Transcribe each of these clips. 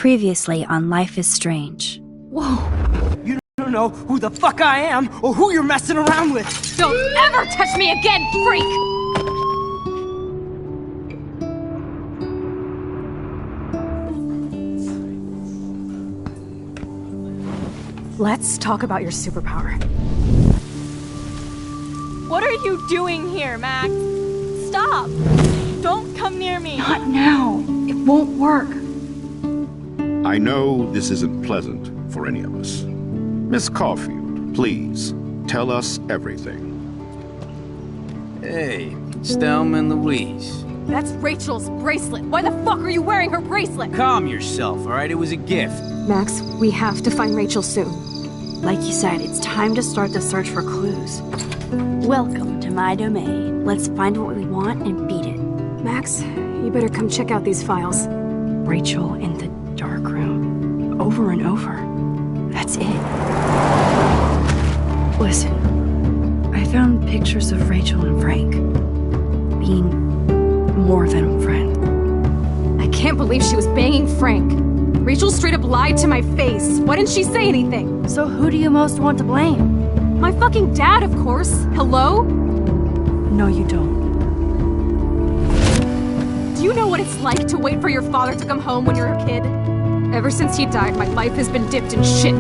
Previously on Life is Strange. Whoa. You don't know who the fuck I am or who you're messing around with. Don't ever touch me again, freak! Let's talk about your superpower. What are you doing here, Max? Stop! Don't come near me! Not now. It won't work. I know this isn't pleasant for any of us. Miss Caulfield, please, tell us everything. Hey, it's Thelma and Louise. That's Rachel's bracelet. Why the fuck are you wearing her bracelet? Calm yourself, alright? It was a gift. Max, we have to find Rachel soon. Like you said, it's time to start the search for clues. Welcome to my domain. Let's find what we want and beat it. Max, you better come check out these files. Rachel in the dark room. Over and over. That's it. Listen, I found pictures of Rachel and Frank being more than a friend. I can't believe she was banging Frank. Rachel straight up lied to my face. Why didn't she say anything? So who do you most want to blame? My fucking dad, of course. Hello? No, you don't. Do you know what it's like to wait for your father to come home when you're a kid? Ever since he died, my life has been dipped in shit.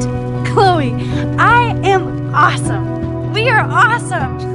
Chloe, I am awesome. We are awesome.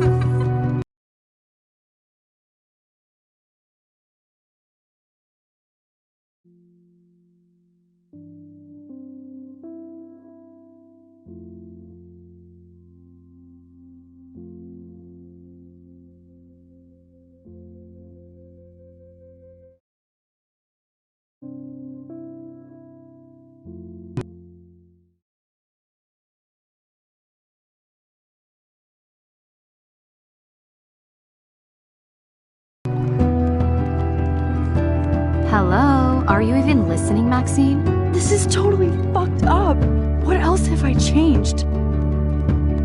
Hello? Are you even listening, Maxine? This is totally fucked up. What else have I changed?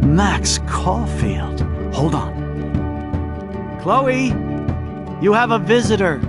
Max Caulfield. Hold on. Chloe, you have a visitor.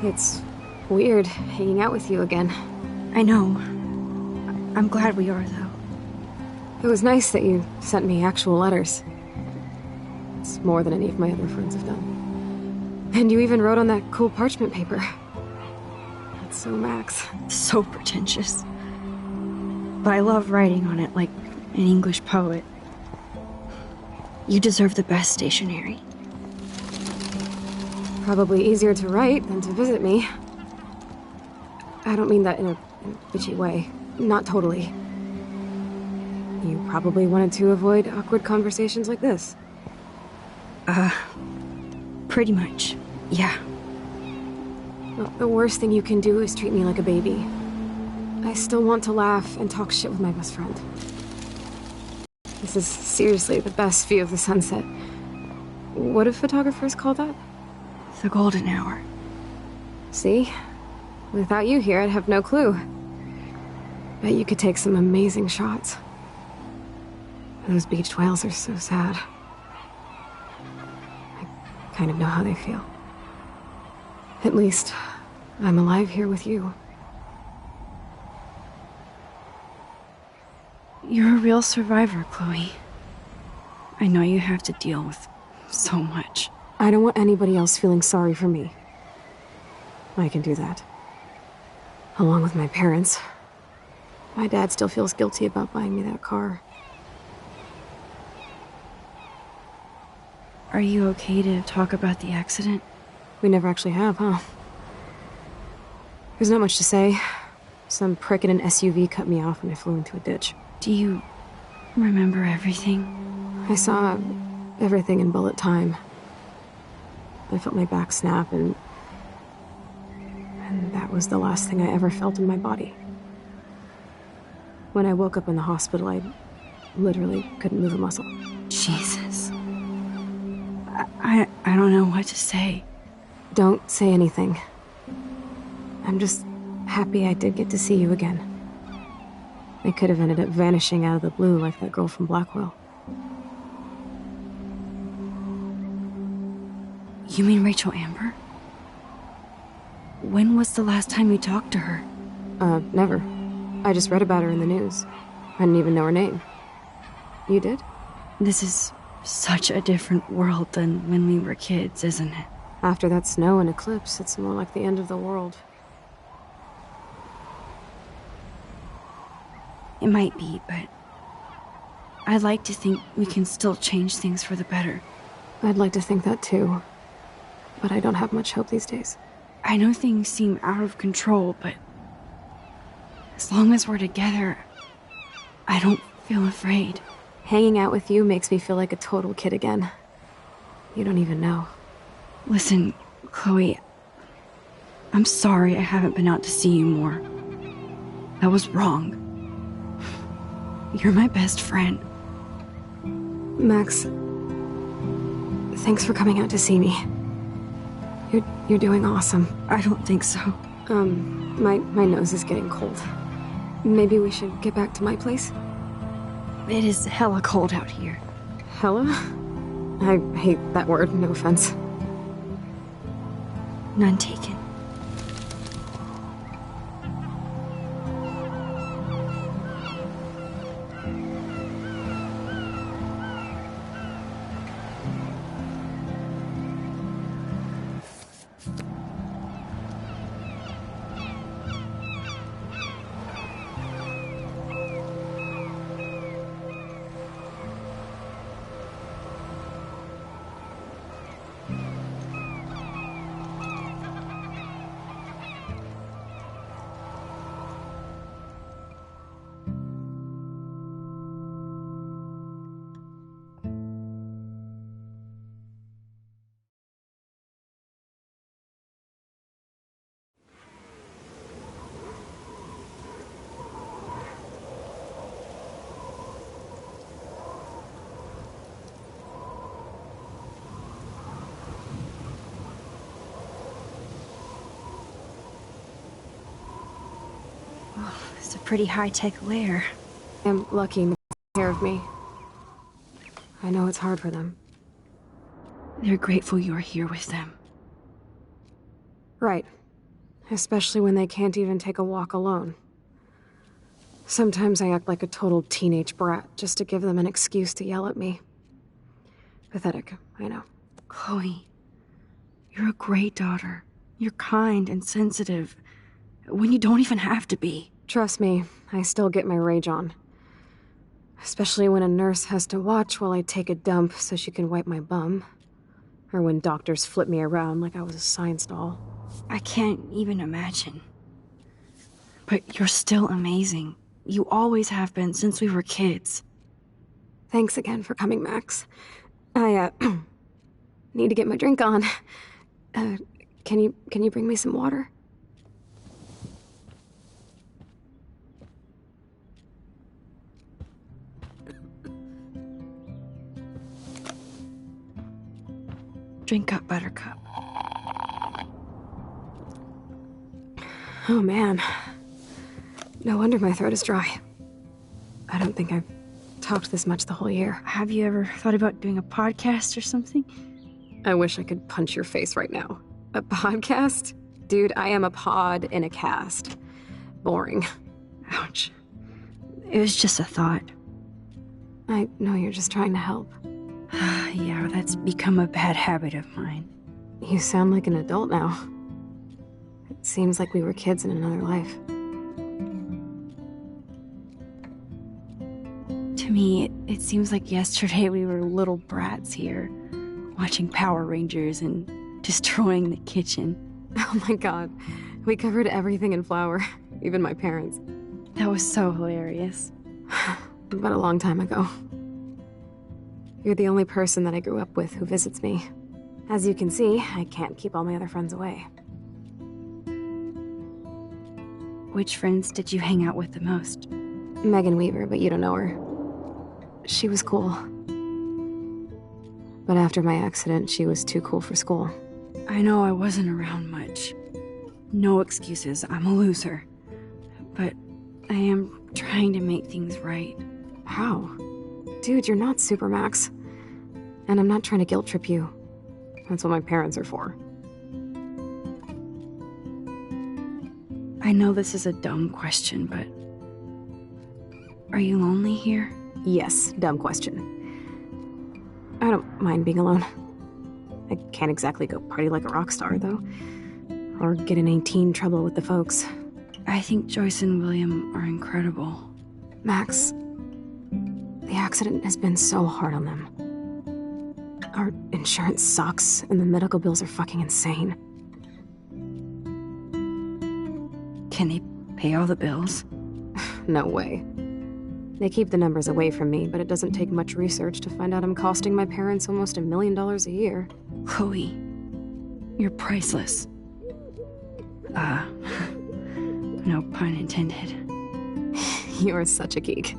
It's weird hanging out with you again. I know. I'm glad we are, though. It was nice that you sent me actual letters. It's more than any of my other friends have done. And you even wrote on that cool parchment paper. That's so Max. So pretentious. but I love writing on it like an English poet. You deserve the best stationery. Probably easier to write than to visit me. I don't mean that in a bitchy way. Not totally. You probably wanted to avoid awkward conversations like this. Pretty much, yeah. Well, the worst thing you can do is treat me like a baby. I still want to laugh and talk shit with my best friend. This is seriously the best view of the sunset. What do photographers call that? The golden hour. See? Without you here, I'd have no clue. Bet you could take some amazing shots. Those beached whales are so sad. I kind of know how they feel. At least, I'm alive here with you. You're a real survivor, Chloe. I know you have to deal with so much. I don't want anybody else feeling sorry for me. I can do that. Along with my parents. My dad still feels guilty about buying me that car. Are you okay to talk about the accident? We never actually have, huh? There's not much to say. Some prick in an SUV cut me off and I flew into a ditch. Do you remember everything? I saw everything in bullet time. I felt my back snap and that was the last thing I ever felt in my body. When I woke up in the hospital, I literally couldn't move a muscle. Jesus. I don't know what to say. Don't say anything. I'm just happy I did get to see you again. I could have ended up vanishing out of the blue like that girl from Blackwell. You mean Rachel Amber? When was the last time you talked to her? Never. I just read about her in the news. I didn't even know her name. You did? This is such a different world than when we were kids, isn't it? After that snow and eclipse, it's more like the end of the world. It might be, but I'd like to think we can still change things for the better. I'd like to think that too. But I don't have much hope these days. I know things seem out of control, but as long as we're together, I don't feel afraid. Hanging out with you makes me feel like a total kid again. You don't even know. Listen, Chloe, I'm sorry I haven't been out to see you more. That was wrong. You're my best friend. Max, thanks for coming out to see me. You're doing awesome. I don't think so. My nose is getting cold. Maybe we should get back to my place? It is hella cold out here. Hella? I hate that word, no offense. None taken. It's a pretty high-tech lair. I'm lucky to take care of me. I know it's hard for them. They're grateful you're here with them. Right. Especially when they can't even take a walk alone. Sometimes I act like a total teenage brat just to give them an excuse to yell at me. Pathetic, I know. Chloe, you're a great daughter. You're kind and sensitive when you don't even have to be. Trust me, I still get my rage on. Especially when a nurse has to watch while I take a dump so she can wipe my bum. Or when doctors flip me around like I was a science doll. I can't even imagine. But you're still amazing. You always have been since we were kids. Thanks again for coming, Max. I, need to get my drink on. Can you bring me some water? Drink up, Buttercup. Oh man. No wonder my throat is dry. I don't think I've talked this much the whole year. Have you ever thought about doing a podcast or something? I wish I could punch your face right now. A podcast? Dude, I am a pod in a cast. Boring. Ouch. It was just a thought. I know you're just trying to help. Yeah, that's become a bad habit of mine. You sound like an adult now. It seems like we were kids in another life. To me, it seems like yesterday we were little brats here, watching Power Rangers and destroying the kitchen. Oh my god. We covered everything in flour, even my parents. That was so hilarious. But a long time ago. You're the only person that I grew up with who visits me. As you can see, I can't keep all my other friends away. Which friends did you hang out with the most? Megan Weaver, but you don't know her. She was cool. But after my accident, she was too cool for school. I know I wasn't around much. No excuses, I'm a loser. But I am trying to make things right. How? Dude, you're not Supermax. And I'm not trying to guilt trip you. That's what my parents are for. I know this is a dumb question, but... Are you lonely here? Yes, dumb question. I don't mind being alone. I can't exactly go party like a rock star, though. Or get in any teen trouble with the folks. I think Joyce and William are incredible. Max, the accident has been so hard on them. Our insurance sucks, and the medical bills are fucking insane. Can they pay all the bills? No way. They keep the numbers away from me, but it doesn't take much research to find out I'm costing my parents almost $1 million a year. Chloe, you're priceless. No pun intended. You're such a geek.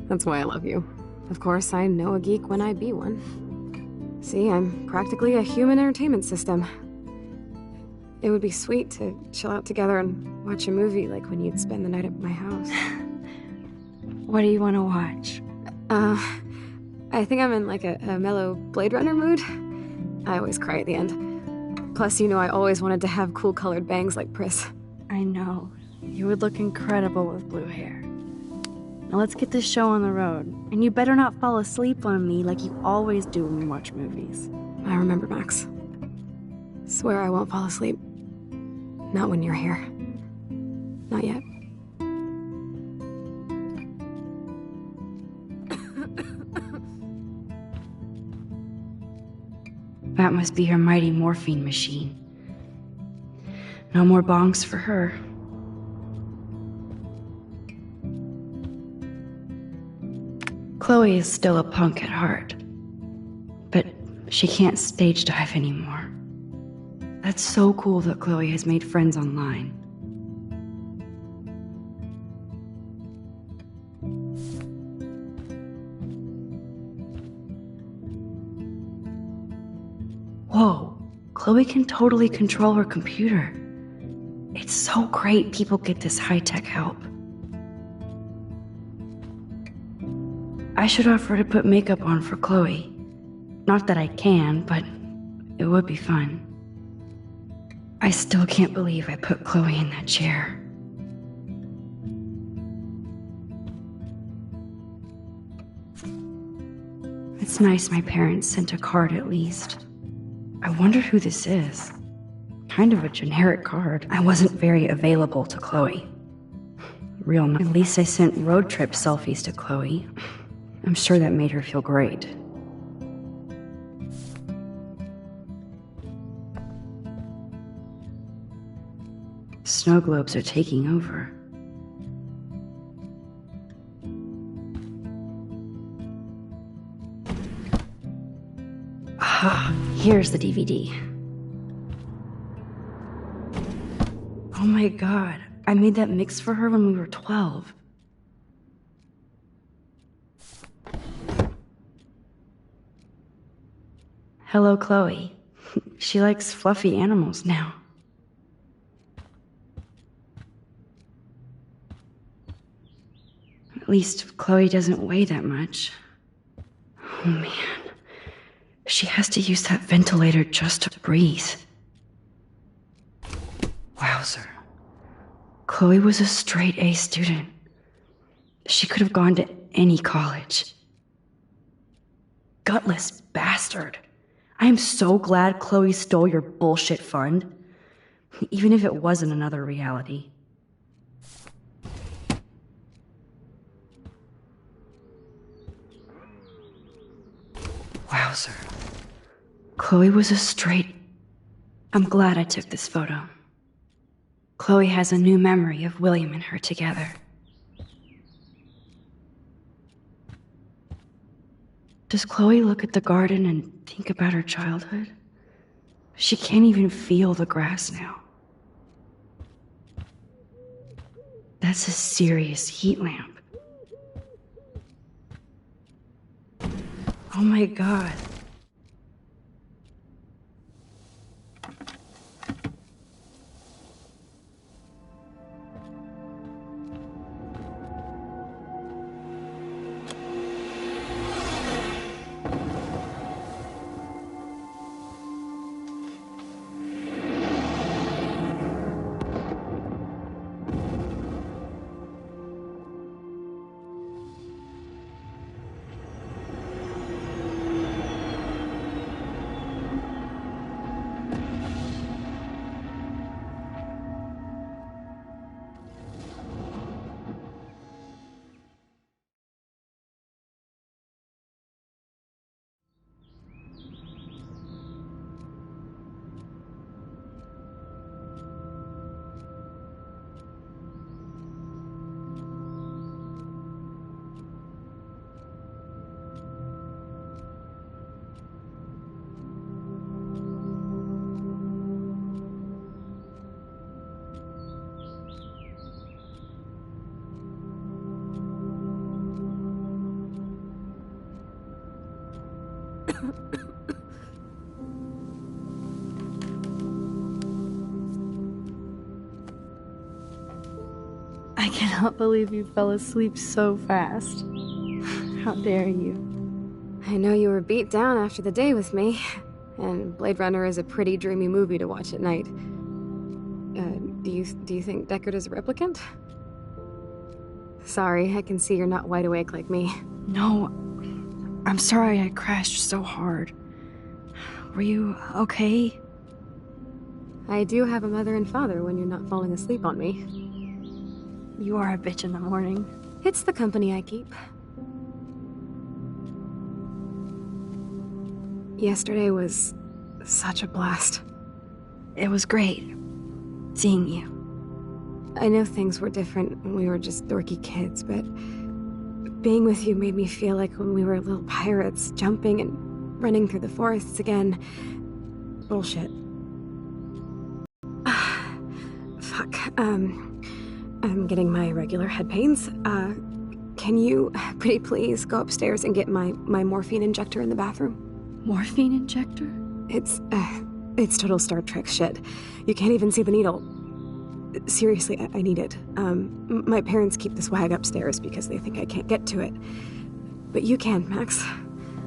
That's why I love you. Of course, I know a geek when I be one. See, I'm practically a human entertainment system. It would be sweet to chill out together and watch a movie like when you'd spend the night at my house. What do you want to watch? I think I'm in like a mellow Blade Runner mood. I always cry at the end. Plus, you know I always wanted to have cool colored bangs like Pris. I know. You would look incredible with blue hair. Now let's get this show on the road. And you better not fall asleep on me like you always do when we watch movies. I remember, Max. Swear I won't fall asleep. Not when you're here. Not yet. That must be her mighty morphine machine. No more bongs for her. Chloe is still a punk at heart. But she can't stage dive anymore. That's so cool that Chloe has made friends online. Whoa, Chloe can totally control her computer. It's so great people get this high-tech help. I should offer to put makeup on for Chloe. Not that I can, but it would be fun. I still can't believe I put Chloe in that chair. It's nice my parents sent a card at least. I wonder who this is. Kind of a generic card. I wasn't very available to Chloe. real nice. At least I sent road trip selfies to Chloe. I'm sure that made her feel great. Snow globes are taking over. Ah, here's the DVD. Oh my god, I made that mix for her when we were 12. Hello, Chloe. She likes fluffy animals now. At least Chloe doesn't weigh that much. Oh man. She has to use that ventilator just to breathe. Wowzer. Chloe was a straight A student. She could have gone to any college. Gutless bastard. I am so glad Chloe stole your bullshit fund. Even if it wasn't another reality. Wowzer. Chloe was a straight... I'm glad I took this photo. Chloe has a new memory of William and her together. Does Chloe look at the garden and think about her childhood? She can't even feel the grass now. That's a serious heat lamp. Oh my god. I cannot believe you fell asleep so fast. How dare you? I know you were beat down after the day with me, and Blade Runner is a pretty dreamy movie to watch at night. Do you think Deckard is a replicant? Sorry, I can see you're not wide awake like me. No, I'm sorry I crashed so hard. Were you okay? I do have a mother and father when you're not falling asleep on me. You are a bitch in the morning. It's the company I keep. Yesterday was such a blast. It was great seeing you. I know things were different when we were just dorky kids, but being with you made me feel like when we were little pirates, jumping and running through the forests again. Bullshit. Fuck. I'm getting my regular head pains. Can you, pretty please, go upstairs and get my morphine injector in the bathroom? Morphine injector? It's total Star Trek shit. You can't even see the needle. Seriously, I need it. My parents keep the swag upstairs because they think I can't get to it. But you can, Max.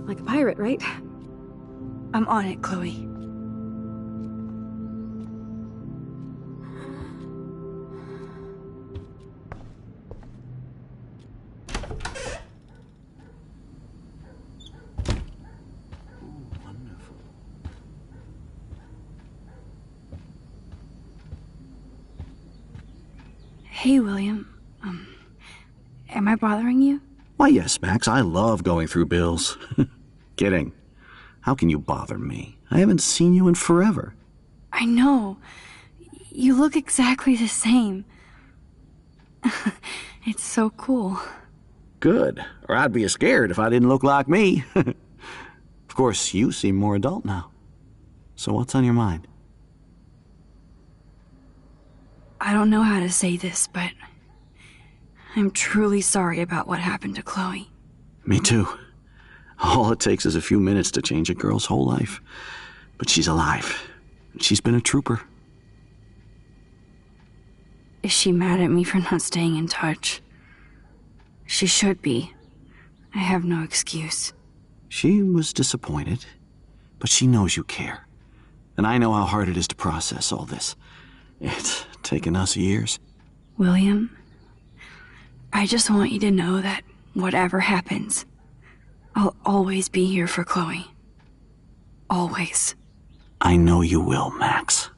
Like a pirate, right? I'm on it, Chloe. Hey, William. Am I bothering you? Why, yes, Max, I love going through bills. Kidding. How can you bother me? I haven't seen you in forever. I know. You look exactly the same. It's so cool. Good, or I'd be scared if I didn't look like me. Of course, you seem more adult now. So what's on your mind? I don't know how to say this, but I'm truly sorry about what happened to Chloe. Me too. All it takes is a few minutes to change a girl's whole life. But she's alive. She's been a trooper. Is she mad at me for not staying in touch? She should be. I have no excuse. She was disappointed, but she knows you care. And I know how hard it is to process all this. It's taken us years. William, I just want you to know that whatever happens, I'll always be here for Chloe. Always. I know you will, Max.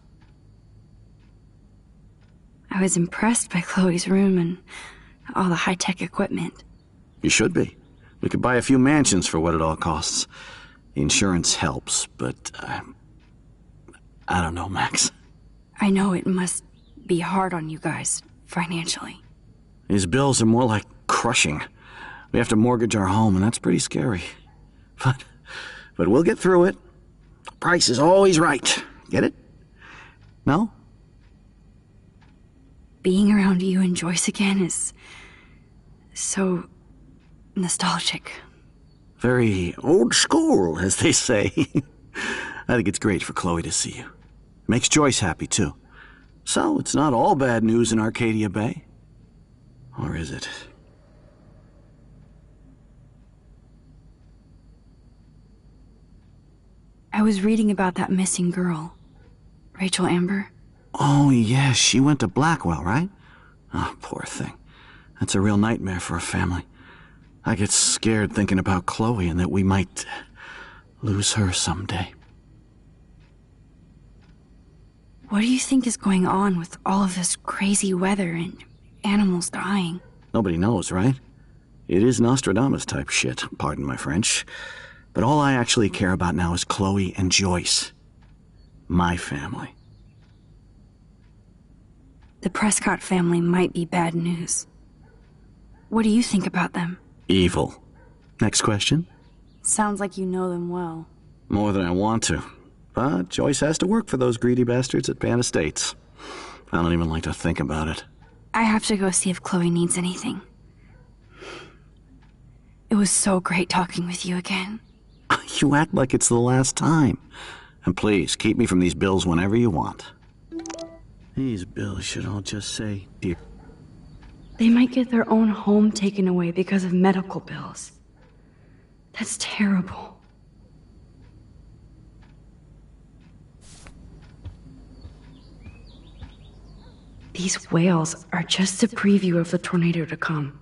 I was impressed by Chloe's room and all the high-tech equipment. You should be. We could buy a few mansions for what it all costs. The insurance helps, but I don't know, Max. I know it must be hard on you guys, financially. These bills are more like crushing. We have to mortgage our home, and that's pretty scary. But we'll get through it. Price is always right. Get it? No? Being around you and Joyce again is so nostalgic. Very old school, as they say. I think it's great for Chloe to see you. Makes Joyce happy, too. So, it's not all bad news in Arcadia Bay. Or is it? I was reading about that missing girl, Rachel Amber. Oh, yes, she went to Blackwell, right? Oh, poor thing. That's a real nightmare for a family. I get scared thinking about Chloe and that we might lose her someday. What do you think is going on with all of this crazy weather and animals dying? Nobody knows, right? It is Nostradamus type shit, pardon my French. But all I actually care about now is Chloe and Joyce. My family. The Prescott family might be bad news. What do you think about them? Evil. Next question? Sounds like you know them well. More than I want to. But Joyce has to work for those greedy bastards at Pan Estates. I don't even like to think about it. I have to go see if Chloe needs anything. It was so great talking with you again. You act like it's the last time. And please, keep me from these bills whenever you want. These bills should all just say, dear. They might get their own home taken away because of medical bills. That's terrible. These whales are just a preview of the tornado to come.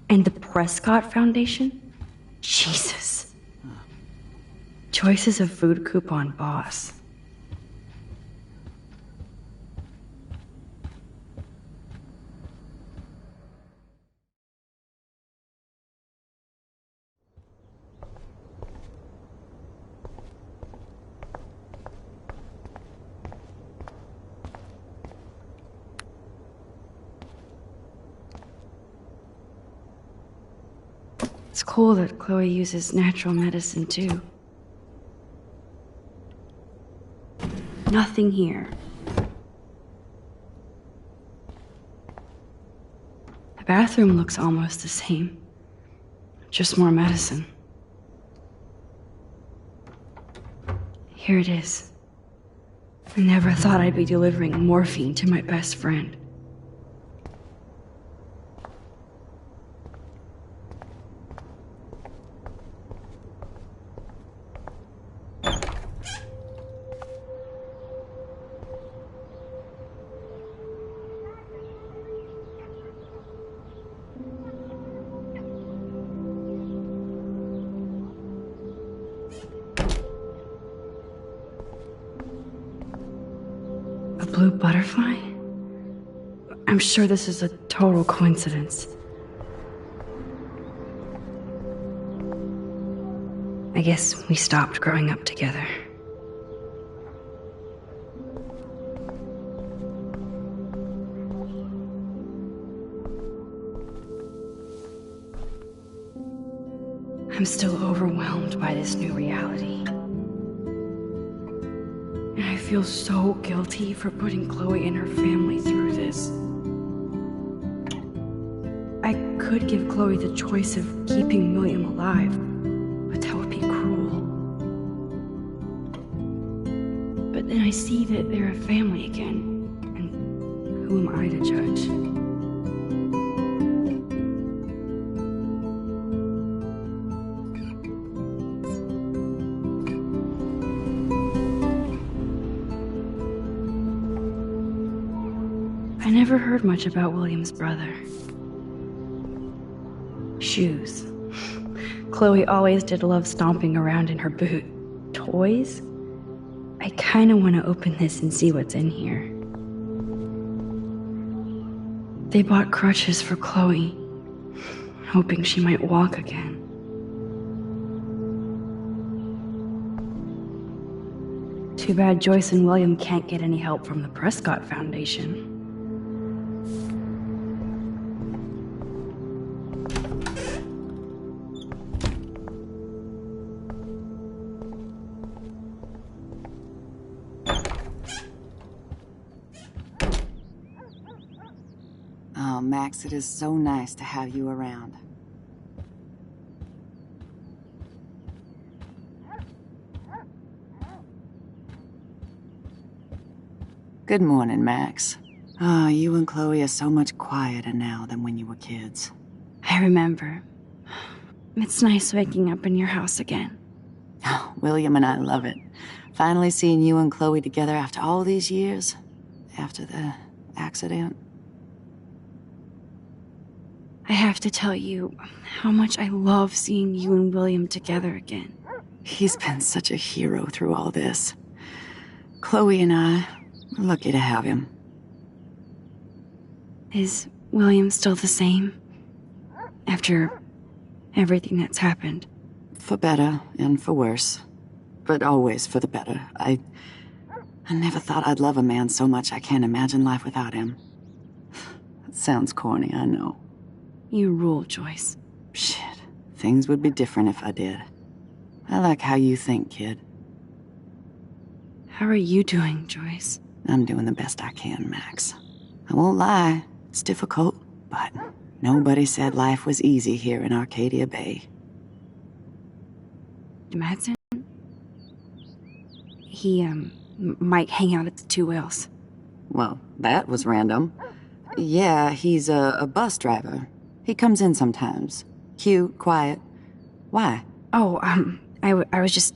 And the Prescott Foundation? Jesus. Joyce is a food coupon boss. It's cool that Chloe uses natural medicine too. Nothing here. The bathroom looks almost the same. Just more medicine. Here it is. I never thought I'd be delivering morphine to my best friend. A blue butterfly? I'm sure this is a total coincidence. I guess we stopped growing up together. I'm still overwhelmed by this new reality. And I feel so guilty for putting Chloe and her family through this. I could give Chloe the choice of keeping William alive, but that would be cruel. But then I see that they're a family again, and who am I to judge? I never heard much about William's brother. Shoes. Chloe always did love stomping around in her boot. Toys? I kinda wanna open this and see what's in here. They bought crutches for Chloe, hoping she might walk again. Too bad Joyce and William can't get any help from the Prescott Foundation. Oh, Max, it is so nice to have you around. Good morning, Max. Oh, you and Chloe are so much quieter now than when you were kids. I remember. It's nice waking up in your house again. Oh, William and I love it. Finally seeing you and Chloe together after all these years. After the accident. I have to tell you how much I love seeing you and William together again. He's been such a hero through all this. Chloe and I, we're lucky to have him. Is William still the same? After everything that's happened? For better and for worse. But always for the better. I never thought I'd love a man so much I can't imagine life without him. That sounds corny, I know. You rule, Joyce. Shit. Things would be different if I did. I like how you think, kid. How are you doing, Joyce? I'm doing the best I can, Max. I won't lie. It's difficult, but nobody said life was easy here in Arcadia Bay. Madsen? He, might hang out at the Two Whales. Well, that was random. Yeah, he's a bus driver. He comes in sometimes. Cute, quiet. Why? Oh, I was just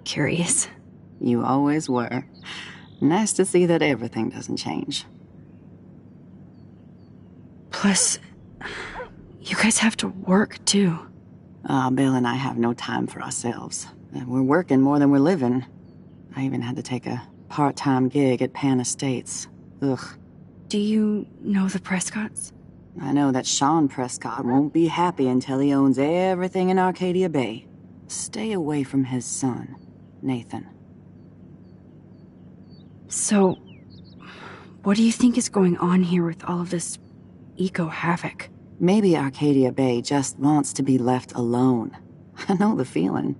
curious. You always were. Nice to see that everything doesn't change. Plus, you guys have to work, too. Bill and I have no time for ourselves. We're working more than we're living. I even had to take a part-time gig at Pan Estates. Ugh. Do you know the Prescotts? I know that Sean Prescott won't be happy until he owns everything in Arcadia Bay. Stay away from his son, Nathan. So, what do you think is going on here with all of this eco-havoc? Maybe Arcadia Bay just wants to be left alone. I know the feeling.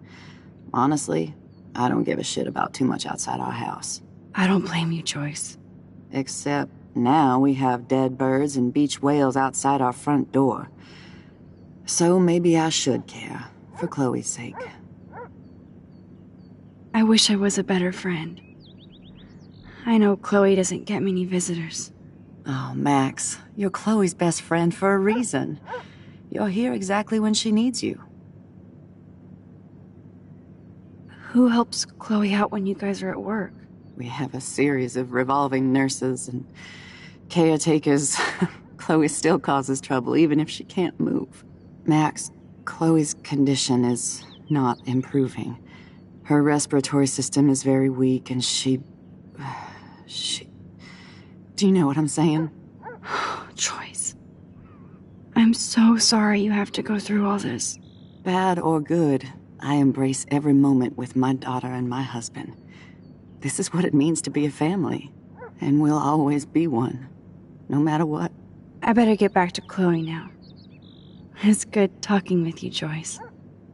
Honestly, I don't give a shit about too much outside our house. I don't blame you, Joyce. Except now we have dead birds and beach whales outside our front door. So maybe I should care, for Chloe's sake. I wish I was a better friend. I know Chloe doesn't get many visitors. Oh, Max, you're Chloe's best friend for a reason. You're here exactly when she needs you. Who helps Chloe out when you guys are at work? We have a series of revolving nurses and caretakers. Chloe still causes trouble, even if she can't move. Max, Chloe's condition is not improving. Her respiratory system is very weak, and she... Do you know what I'm saying? Joyce. I'm so sorry you have to go through all this. Bad or good, I embrace every moment with my daughter and my husband. This is what it means to be a family, and we'll always be one, no matter what. I better get back to Chloe now. It's good talking with you, Joyce.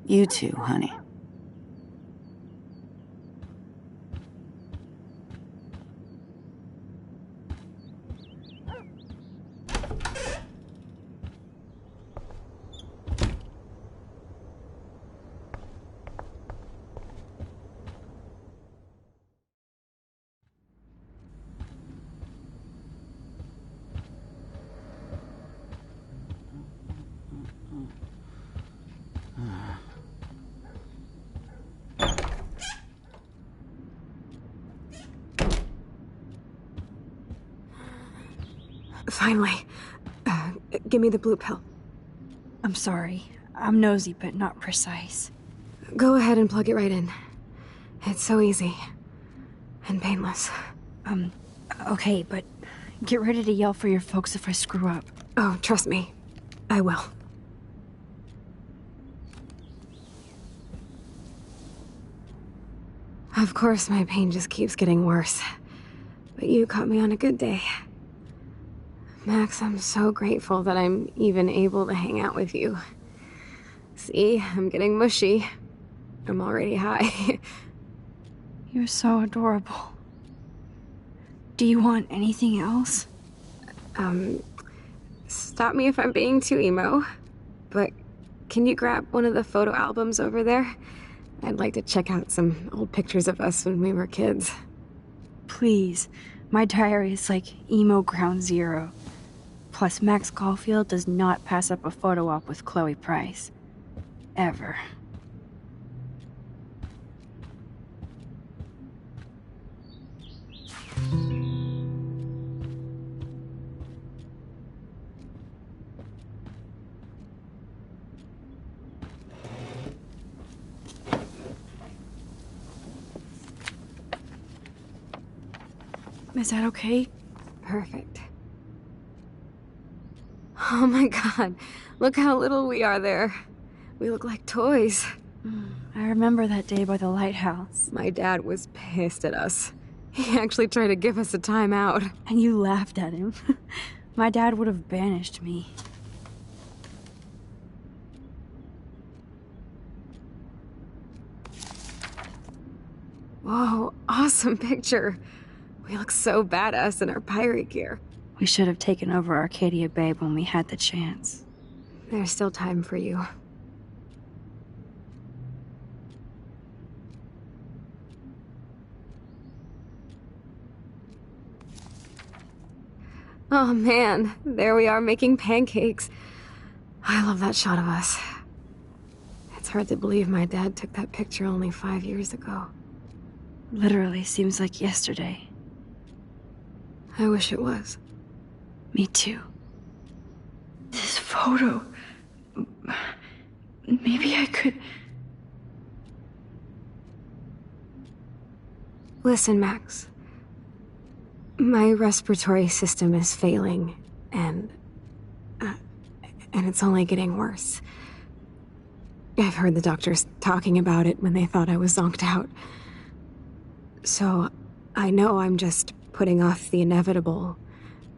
You too, honey. Finally. Give me the blue pill. I'm sorry. I'm nosy, but not precise. Go ahead and plug it right in. It's so easy. And painless. Okay, but get ready to yell for your folks if I screw up. Oh, trust me. I will. Of course, my pain just keeps getting worse. But you caught me on a good day. Max, I'm so grateful that I'm even able to hang out with you. See, I'm getting mushy. I'm already high. You're so adorable. Do you want anything else? Stop me if I'm being too emo, but can you grab one of the photo albums over there? I'd like to check out some old pictures of us when we were kids. Please. My diary is like emo ground zero. Plus, Max Caulfield does not pass up a photo op with Chloe Price. Ever. Is that okay? Perfect. Oh my god, look how little we are there. We look like toys. I remember that day by the lighthouse. My dad was pissed at us. He actually tried to give us a timeout. And you laughed at him. My dad would have banished me. Whoa, awesome picture. We look so badass in our pirate gear. We should have taken over Arcadia Bay when we had the chance. There's still time for you. Oh man, there we are making pancakes. I love that shot of us. It's hard to believe my dad took that picture only 5 years ago. Literally seems like yesterday. I wish it was. Me too. This photo... Maybe I could... Listen, Max. My respiratory system is failing, and it's only getting worse. I've heard the doctors talking about it when they thought I was zonked out. So, I know I'm just putting off the inevitable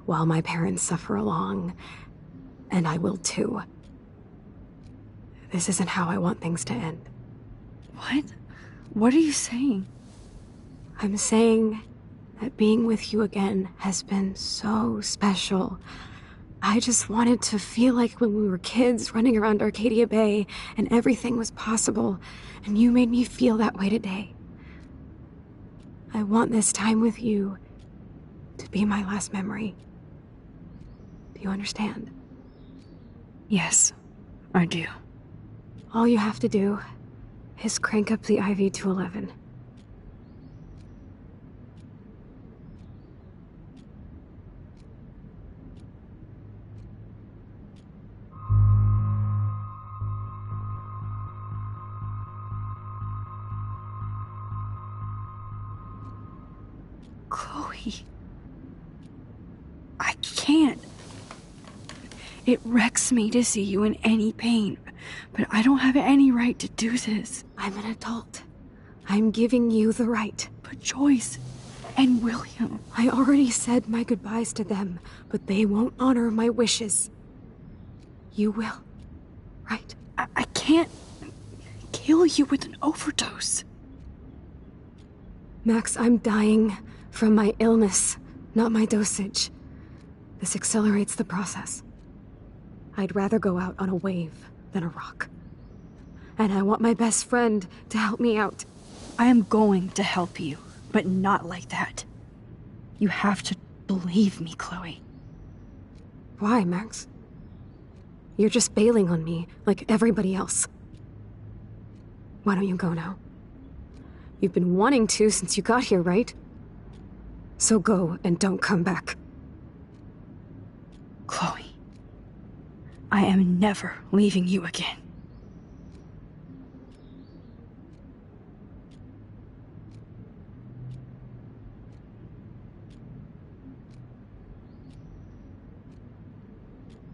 while my parents suffer along, and I will too. This isn't how I want things to end. What? What are you saying? I'm saying that being with you again has been so special. I just wanted to feel like when we were kids running around Arcadia Bay and everything was possible, and you made me feel that way today. I want this time with you to be my last memory. Do you understand? Yes, I do. All you have to do is crank up the IV to 11. Chloe. I can't. It wrecks me to see you in any pain. but I don't have any right to do this. I'm an adult. I'm giving you the right. But Joyce and William... I already said my goodbyes to them, but they won't honor my wishes. You will, right? I can't kill you with an overdose. Max, I'm dying from my illness, not my dosage. This accelerates the process. I'd rather go out on a wave than a rock. And I want my best friend to help me out. I am going to help you, but not like that. You have to believe me, Chloe. Why, Max? You're just bailing on me like everybody else. Why don't you go now? You've been wanting to since you got here, right? So go and don't come back. Chloe, I am never leaving you again.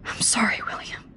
I'm sorry, William.